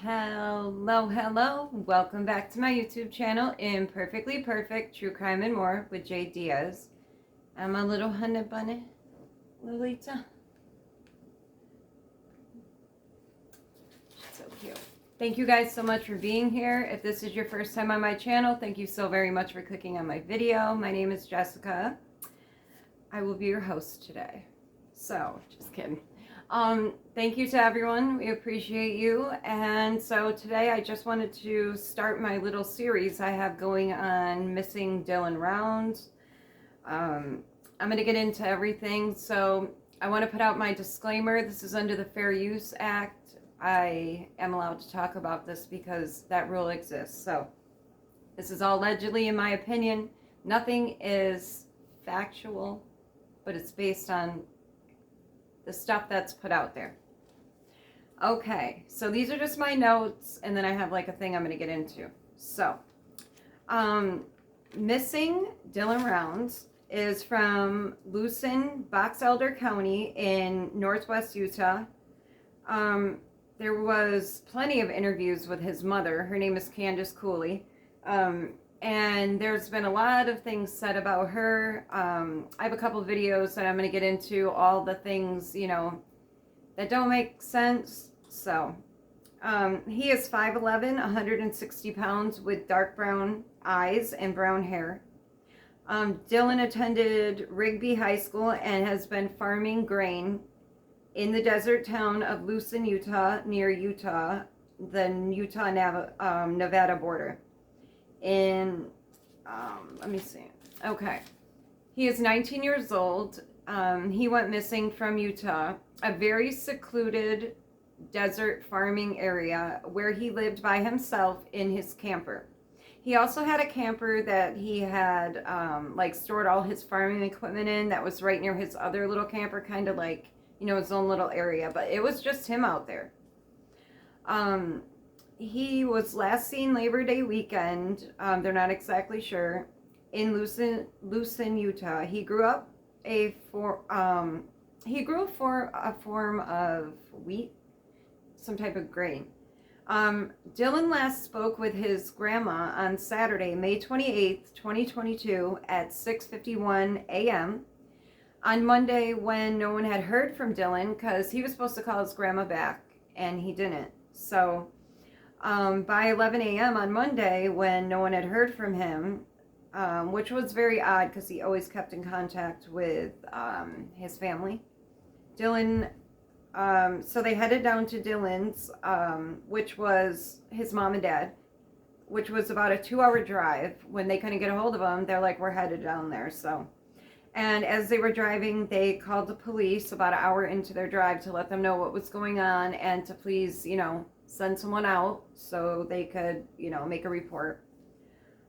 Hello. Welcome back to my YouTube channel, Imperfectly Perfect True Crime and More with Jade Diaz. I'm a little honey bunny, Lolita. She's so cute. Thank you guys so much for being here. If this is your first time on my channel, thank you so very much for clicking on my video. My name is Jessica. I will be your host today. So, just kidding. Thank you to everyone. We appreciate you. And so today I just wanted to start my little series I have going on missing Dylan Rounds. I'm going to get into everything. So I want to put out my disclaimer. This is under the Fair Use Act. I am allowed to talk about this because that rule exists. So this is all allegedly in my opinion. Nothing is factual, but it's based on the stuff that's put out there. Okay, so these are just my notes, and then I have like a thing I'm going to get into. So, missing Dylan Rounds is from Lucin, Box Elder County in northwest Utah. There was plenty of interviews with his mother. Her name is Candace Cooley. And there's been a lot of things said about her. I have a couple of videos that I'm going to get into, all the things, you know, that don't make sense. So, he is 5'11", 160 pounds with dark brown eyes and brown hair. Dylan attended Rigby High School and has been farming grain in the desert town of Lucin, Utah, near Utah, the Utah-Nevada border. Let me see. Okay. He is 19 years old. He went missing from Utah, a very secluded desert farming area where he lived by himself in his camper. He also had a camper that he had like stored all his farming equipment in that was right near his other little camper, kind of like, you know, his own little area, but it was just him out there. He was last seen Labor Day weekend, they're not exactly sure, in Lucin, Utah. He grew up a form of wheat, some type of grain. Dylan last spoke with his grandma on Saturday, May 28th, 2022 at 6:51 a.m. On Monday, when no one had heard from Dylan, because he was supposed to call his grandma back and he didn't. So by 11 a.m. on Monday, when no one had heard from him, which was very odd because he always kept in contact with his family, Dylan, so they headed down to Dylan's, which was his mom and dad, which was about a 2-hour drive. When they couldn't get a hold of him, they're like, we're headed down there. So, and as they were driving, they called the police about an hour into their drive to let them know what was going on and to please, you know, send someone out so they could, you know, make a report.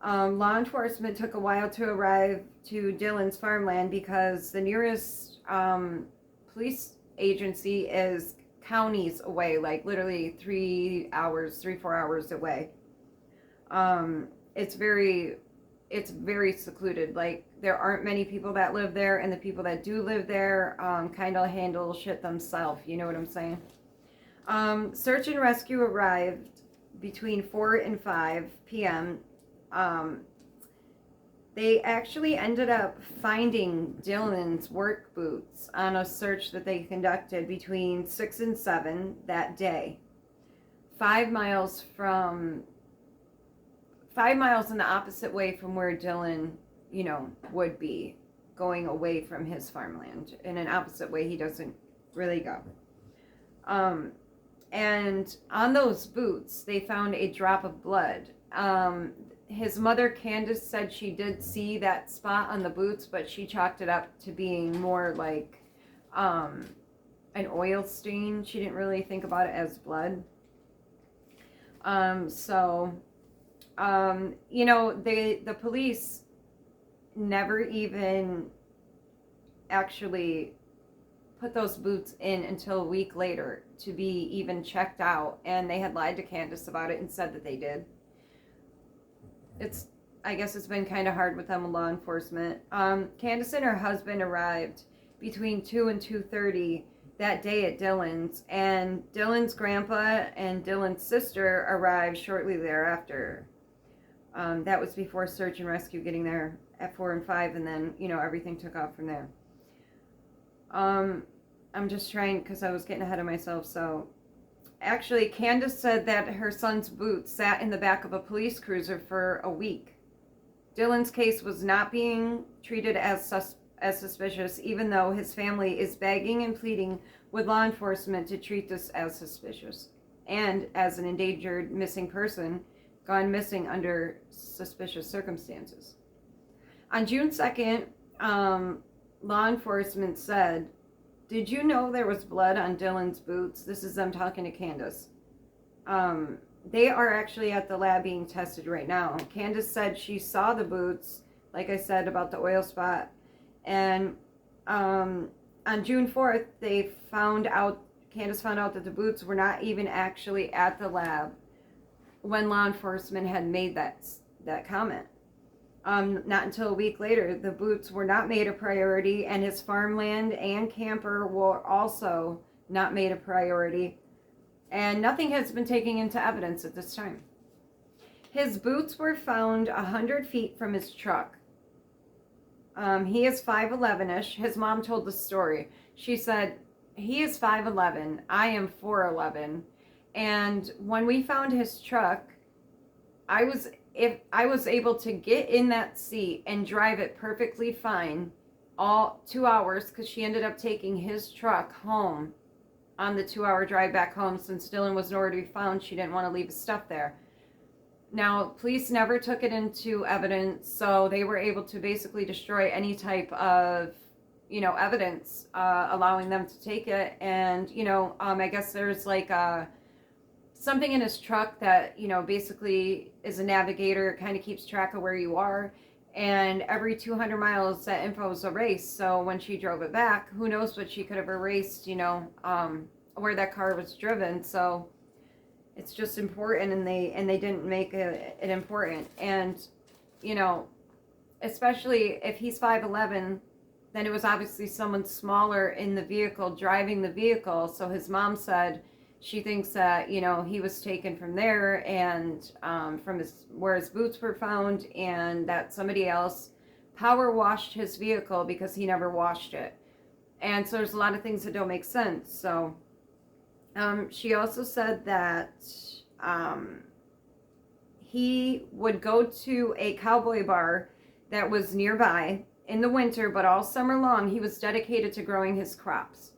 Law enforcement took a while to arrive to Dylan's farmland because the nearest police agency is counties away, like literally 3 hours, 4 hours away. It's very secluded. Like, there aren't many people that live there, and the people that do live there kind of handle shit themselves, you know what I'm saying? Search and rescue arrived between 4 and 5 p.m. They actually ended up finding Dylan's work boots on a search that they conducted between 6 and 7 that day. 5 miles in the opposite way from where Dylan, you know, would be, going away from his farmland. In an opposite way he doesn't really go. And on those boots, they found a drop of blood. His mother, Candace, said she did see that spot on the boots, but she chalked it up to being more like an oil stain. She didn't really think about it as blood. You know, the police never even actually put those boots in until a week later to be even checked out, and they had lied to Candace about it and said that they did. I guess it's been kind of hard with them, law enforcement. Candace and her husband arrived between 2 and 2:30 that day at Dylan's, and Dylan's grandpa and Dylan's sister arrived shortly thereafter. That was before search and rescue getting there at 4 and 5, and then, everything took off from there. I'm just trying, because I was getting ahead of myself. So actually, Candace said that her son's boots sat in the back of a police cruiser for a week. Dylan's case was not being treated as suspicious, even though his family is begging and pleading with law enforcement to treat this as suspicious and as an endangered missing person gone missing under suspicious circumstances. On June 2nd, law enforcement said, "Did you know there was blood on Dylan's boots?" This is them talking to Candace. They are actually at the lab being tested right now. Candace said she saw the boots, like I said about the oil spot. And on June 4th, Candace found out that the boots were not even actually at the lab when law enforcement had made that comment. Not until a week later, the boots were not made a priority, and his farmland and camper were also not made a priority, and nothing has been taken into evidence at this time. His boots were found 100 feet from his truck. He is 5'11"ish. His mom told the story. She said, he is 5'11", I am 4'11", and when we found his truck, I was able to get in that seat and drive it perfectly fine all 2 hours, because she ended up taking his truck home on the 2-hour drive back home. Since Dylan was nowhere to be found, she didn't want to leave his stuff there. Now, police never took it into evidence, so they were able to basically destroy any type of, evidence, allowing them to take it. And, I guess there's like something in his truck that, basically is a navigator, kind of keeps track of where you are. And every 200 miles, that info is erased. So when she drove it back, who knows what she could have erased, where that car was driven. So it's just important, and they didn't make it important. And, especially if he's 5'11", then it was obviously someone smaller in the vehicle driving the vehicle. So his mom said she thinks that, he was taken from there, and from where his boots were found, and that somebody else power washed his vehicle because he never washed it. And so there's a lot of things that don't make sense. So she also said that he would go to a cowboy bar that was nearby in the winter, but all summer long he was dedicated to growing his crops.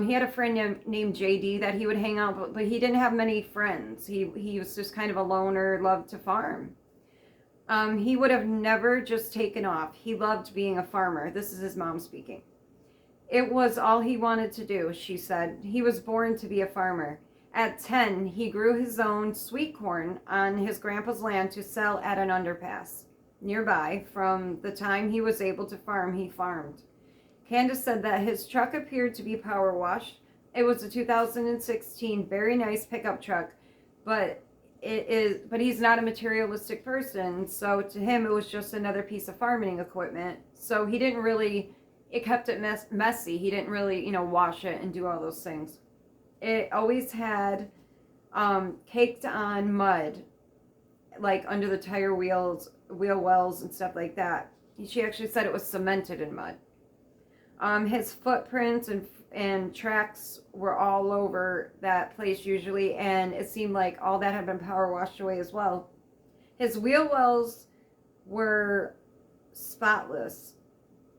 He had a friend named JD that he would hang out with, but he didn't have many friends. He was just kind of a loner, loved to farm. He would have never just taken off. He loved being a farmer. This is his mom speaking. It was all he wanted to do, she said. He was born to be a farmer. At 10, he grew his own sweet corn on his grandpa's land to sell at an underpass nearby. From the time he was able to farm, he farmed. Candace said that his truck appeared to be power washed. It was a 2016 very nice pickup truck, but he's not a materialistic person. So to him, it was just another piece of farming equipment. So he didn't really, it kept it messy. He didn't really, wash it and do all those things. It always had caked on mud, like under the tire wheel wells and stuff like that. She actually said it was cemented in mud. His footprints and tracks were all over that place usually, and it seemed like all that had been power washed away as well. His wheel wells were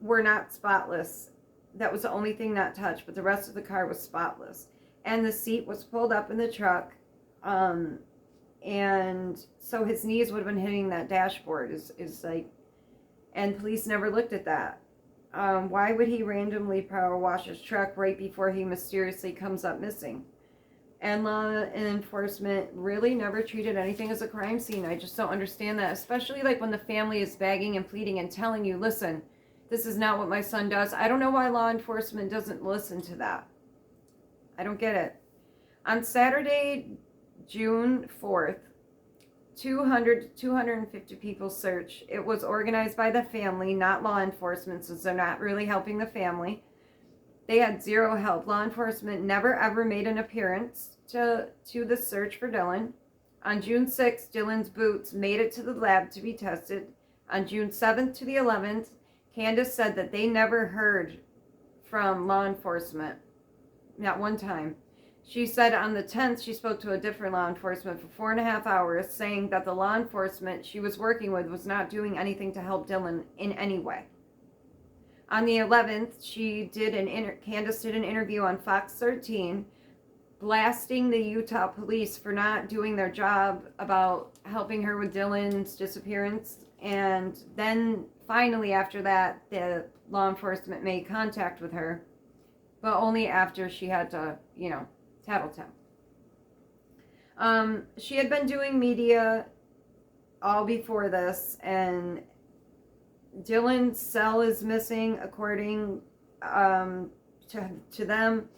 not spotless. That was the only thing not touched, but the rest of the car was spotless. And the seat was pulled up in the truck, and so his knees would have been hitting that dashboard. Is like, and police never looked at that. Why would he randomly power wash his truck right before he mysteriously comes up missing? And law enforcement really never treated anything as a crime scene. I just don't understand that, especially like when the family is begging and pleading and telling you, listen, this is not what my son does. I don't know why law enforcement doesn't listen to that. I don't get it. On Saturday, June 4th, 250 people searched. It was organized by the family, not law enforcement, since they're not really helping the family. They had zero help. Law enforcement never ever made an appearance to the search for Dylan. On June 6th, Dylan's boots made it to the lab to be tested. On June 7th to the 11th, Candace said that they never heard from law enforcement. Not one time. She said on the 10th, she spoke to a different law enforcement for 4.5 hours, saying that the law enforcement she was working with was not doing anything to help Dylan in any way. On the 11th, Candace did an interview on Fox 13, blasting the Utah police for not doing their job about helping her with Dylan's disappearance. And then finally after that, the law enforcement made contact with her, but only after she had to, tattletale. She had been doing media all before this, and Dylan's cell is missing, according to them.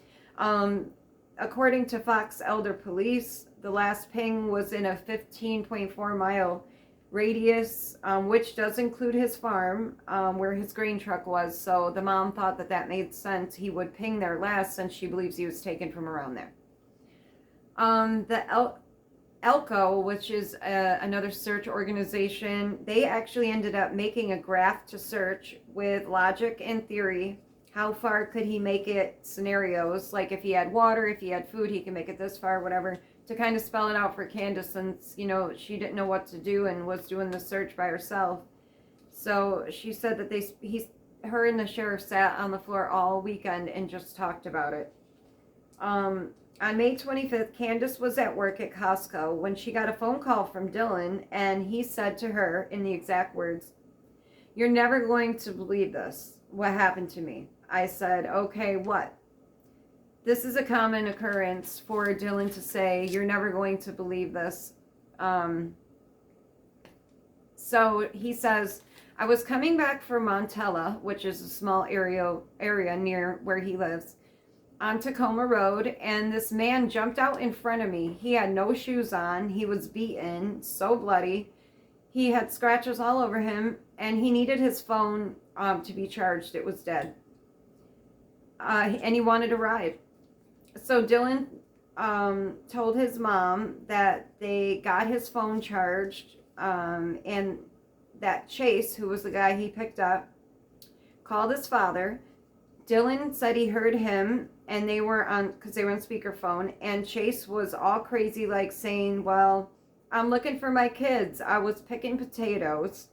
According to Fox Elder Police, the last ping was in a 15.4 mile radius, which does include his farm, where his grain truck was. So the mom thought that made sense. He would ping there last, since she believes he was taken from around there. The Elko, which is another search organization, they actually ended up making a graph to search with logic and theory. How far could he make it scenarios, like if he had water, if he had food, he can make it this far, whatever, to kind of spell it out for Candace, since, she didn't know what to do and was doing the search by herself. So she said that her and the sheriff sat on the floor all weekend and just talked about it. On May 25th, Candace was at work at Costco when she got a phone call from Dylan, and he said to her in the exact words, "You're never going to believe this, what happened to me." I said, "Okay, what?" This is a common occurrence for Dylan to say, "You're never going to believe this." So he says, "I was coming back from Montella, which is a small area near where he lives, on Tacoma Road, and this man jumped out in front of me. He had no shoes on. He was beaten, so bloody. He had scratches all over him, and he needed his phone to be charged. It was dead. And he wanted a ride." So Dylan told his mom that they got his phone charged, and that Chase, who was the guy he picked up, called his father. Dylan said he heard him, and they were on speakerphone, and Chase was all crazy, like saying, "Well, I'm looking for my kids. I was picking potatoes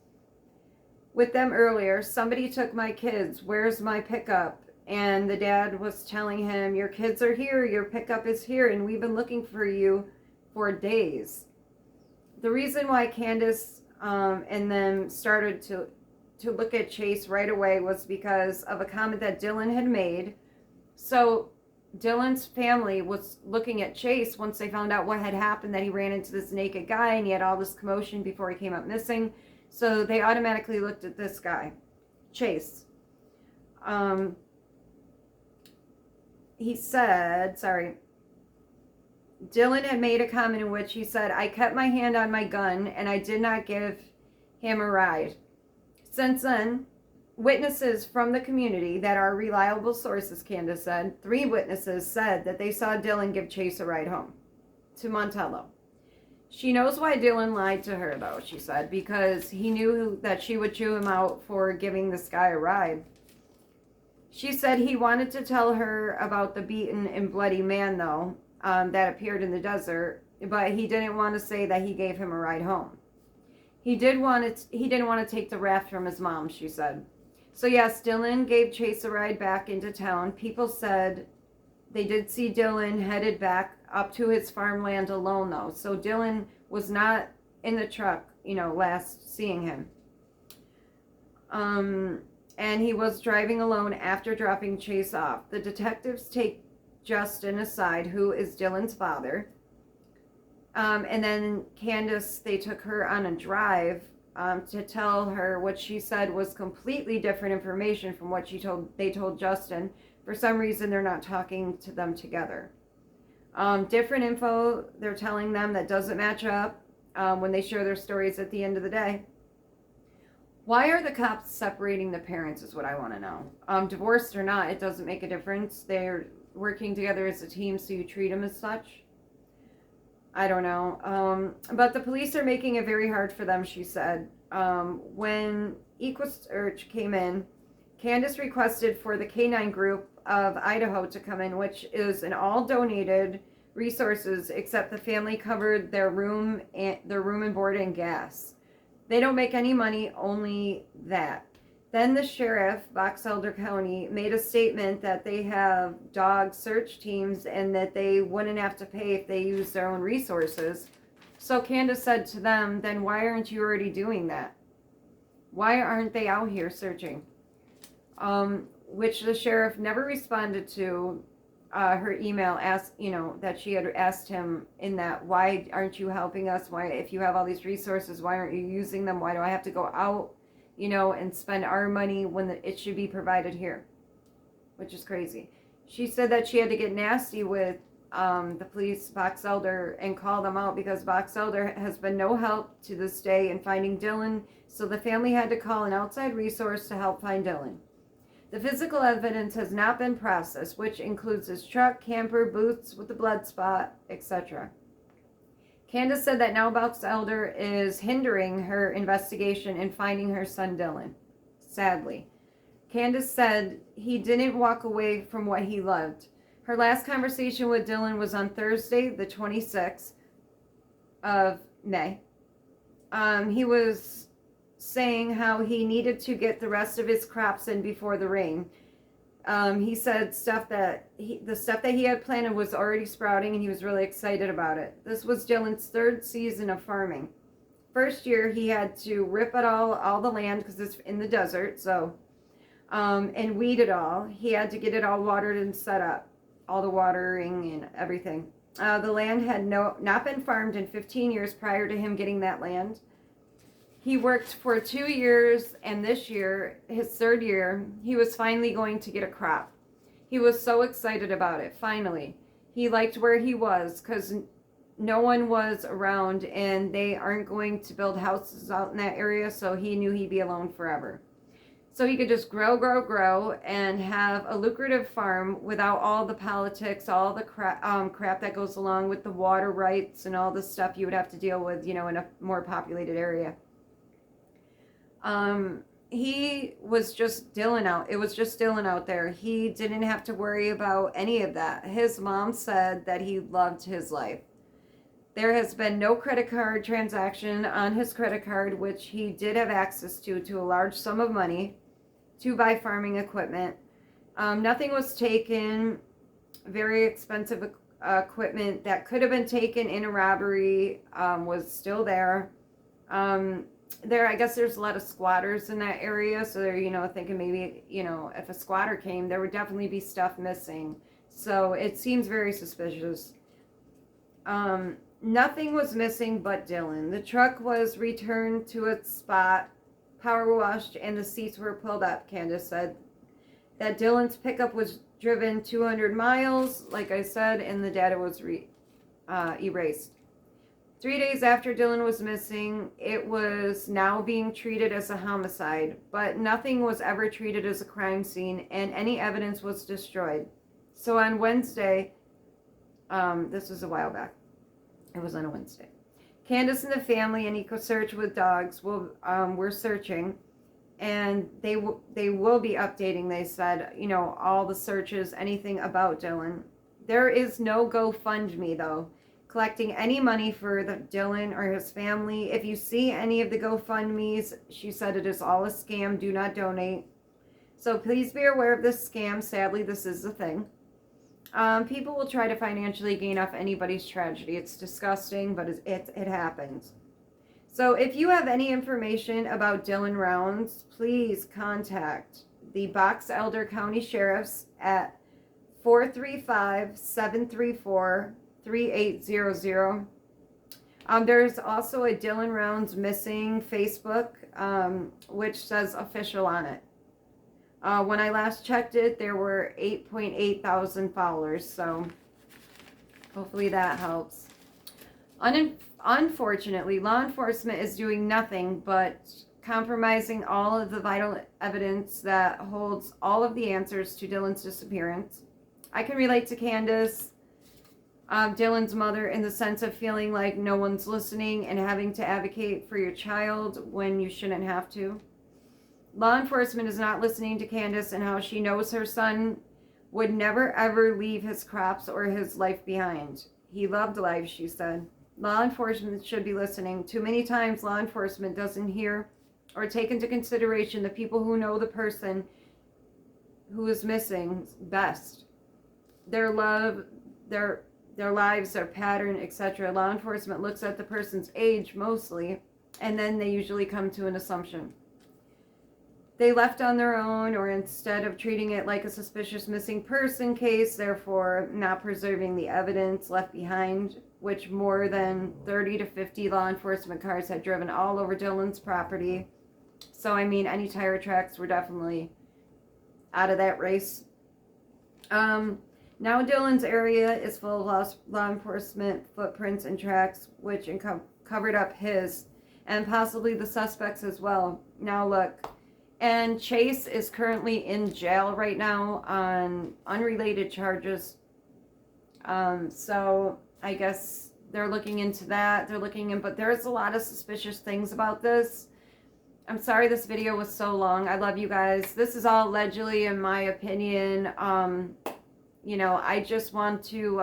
with them earlier. Somebody took my kids. Where's my pickup?" And the dad was telling him, "Your kids are here. Your pickup is here, and we've been looking for you for days." The reason why Candace and them started to look at Chase right away was because of a comment that Dylan had made. So Dylan's family was looking at Chase once they found out what had happened, that he ran into this naked guy and he had all this commotion before he came up missing. So they automatically looked at this guy, Chase. He said, Dylan had made a comment in which he said, "I kept my hand on my gun and I did not give him a ride." Since then, witnesses from the community that are reliable sources, Candace said, 3 witnesses said that they saw Dylan give Chase a ride home to Montello. She knows why Dylan lied to her, though, she said, because he knew that she would chew him out for giving this guy a ride. She said he wanted to tell her about the beaten and bloody man, though, that appeared in the desert, but he didn't want to say that he gave him a ride home. He didn't want to take the raft from his mom, she said. So yes, Dylan gave Chase a ride back into town. People said they did see Dylan headed back up to his farmland alone, though. So Dylan was not in the truck, last seeing him. And he was driving alone after dropping Chase off. The detectives take Justin aside, who is Dylan's father. And then Candace, they took her on a drive to tell her what she said was completely different information from what they told Justin. For some reason, they're not talking to them together. Different info they're telling them that doesn't match up when they share their stories at the end of the day. Why are the cops separating the parents is what I want to know. Divorced or not, it doesn't make a difference. They're working together as a team, so you treat them as such. I don't know. But the police are making it very hard for them, she said. When EquuSearch came in, Candace requested for the K9 group of Idaho to come in, which is an all donated resources, except the family covered their room and board and gas. They don't make any money, only that. Then the sheriff, Box Elder County, made a statement that they have dog search teams and that they wouldn't have to pay if they use their own resources. So Candace said to them, then why aren't you already doing that? Why aren't they out here searching? Which the sheriff never responded to her email that she had asked him in that, why aren't you helping us? Why, if you have all these resources, why aren't you using them? Why do I have to go out, and spend our money when it should be provided here? Which is crazy. She said that she had to get nasty with the police, Box Elder, and call them out because Box Elder has been no help to this day in finding Dylan, so the family had to call an outside resource to help find Dylan. The physical evidence has not been processed, which includes his truck, camper, boots with the blood spot, etc. Candace said that now Box Elder is hindering her investigation in finding her son Dylan. Sadly. Candace said he didn't walk away from what he loved. Her last conversation with Dylan was on Thursday, the 26th of May. He was saying how he needed to get the rest of his crops in before the rain. He said the stuff that he had planted was already sprouting and he was really excited about it. This was Dylan's third season of farming. First year he had to rip it all the land because it's in the desert, and weed it all. He had to get it all watered and set up, all the watering and everything. The land had not been farmed in 15 years prior to him getting that land. He worked for 2 years, and this year, his third year, he was finally going to get a crop. He was so excited about it, finally. He liked where he was because no one was around, and they aren't going to build houses out in that area, so he knew he'd be alone forever. So he could just grow, and have a lucrative farm without all the politics, all the crap that goes along with the water rights and all the stuff you would have to deal with, in a more populated area. He was just Dylan out. It was just Dylan out there. He didn't have to worry about any of that. His mom said that he loved his life. There has been no credit card transaction on his credit card, which he did have access to a large sum of money to buy farming equipment. Nothing was taken. Very expensive equipment that could have been taken in a robbery was still there. I guess there's a lot of squatters in that area, so they're, thinking maybe, if a squatter came, there would definitely be stuff missing. So it seems very suspicious. Nothing was missing but Dylan. The truck was returned to its spot, power washed, and the seats were pulled up, Candace said. That Dylan's pickup was driven 200 miles, like I said, and the data was erased. 3 days after Dylan was missing, it was now being treated as a homicide, but nothing was ever treated as a crime scene, and any evidence was destroyed. So on Wednesday, this was a while back. It was on a Wednesday. Candace and the family and EquuSearch with dogs were searching, and they will be updating, they said, all the searches, anything about Dylan. There is no GoFundMe, though, collecting any money for Dylan or his family. If you see any of the GoFundMes, she said it is all a scam. Do not donate. So please be aware of this scam. Sadly, this is the thing. People will try to financially gain off anybody's tragedy. It's disgusting, but it happens. So if you have any information about Dylan Rounds, please contact the Box Elder County Sheriffs at 435-734-3800. There's also a Dylan Rounds Missing Facebook, which says official on it. When I last checked it, there were 8.8 thousand followers, so hopefully that helps. Unfortunately, law enforcement is doing nothing but compromising all of the vital evidence that holds all of the answers to Dylan's disappearance. I can relate to Candace, Dylan's mother, in the sense of feeling like no one's listening and having to advocate for your child when you shouldn't have to. Law enforcement is not listening to Candace and how she knows her son would never ever leave his crops or his life behind. He loved life, she said. Law enforcement should be listening. Too many times law enforcement doesn't hear or take into consideration the people who know the person who is missing best. Their love, their lives, their pattern, etc. Law enforcement looks at the person's age mostly, and then they usually come to an assumption. They left on their own, or instead of treating it like a suspicious missing person case, therefore not preserving the evidence left behind, which more than 30 to 50 law enforcement cars had driven all over Dylan's property. So, I mean, any tire tracks were definitely out of that race. Now Dylan's area is full of law enforcement footprints and tracks, which covered up his and possibly the suspects as well. Now look, and Chase is currently in jail right now on unrelated charges. So I guess they're looking into that. But there's a lot of suspicious things about this. I'm sorry this video was so long. I love you guys. This is all allegedly, in my opinion. You know, I just want to,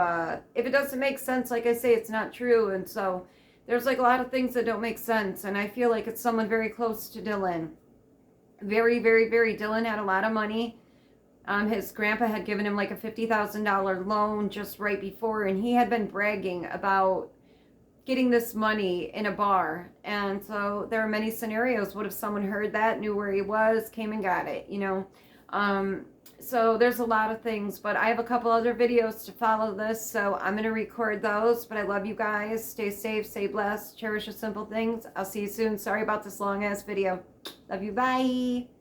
if it doesn't make sense, like I say, it's not true. And so there's like a lot of things that don't make sense. And I feel like it's someone very close to Dylan. Very, very, very. Dylan had a lot of money. His grandpa had given him like a $50,000 loan just right before. And he had been bragging about getting this money in a bar. And so there are many scenarios. What if someone heard that, knew where he was, came and got it, you know? So there's a lot of things, but I have a couple other videos to follow this, so I'm going to record those. But I love you guys. Stay safe, stay blessed, cherish the simple things. I'll see you soon. Sorry about this long ass video. Love you. Bye.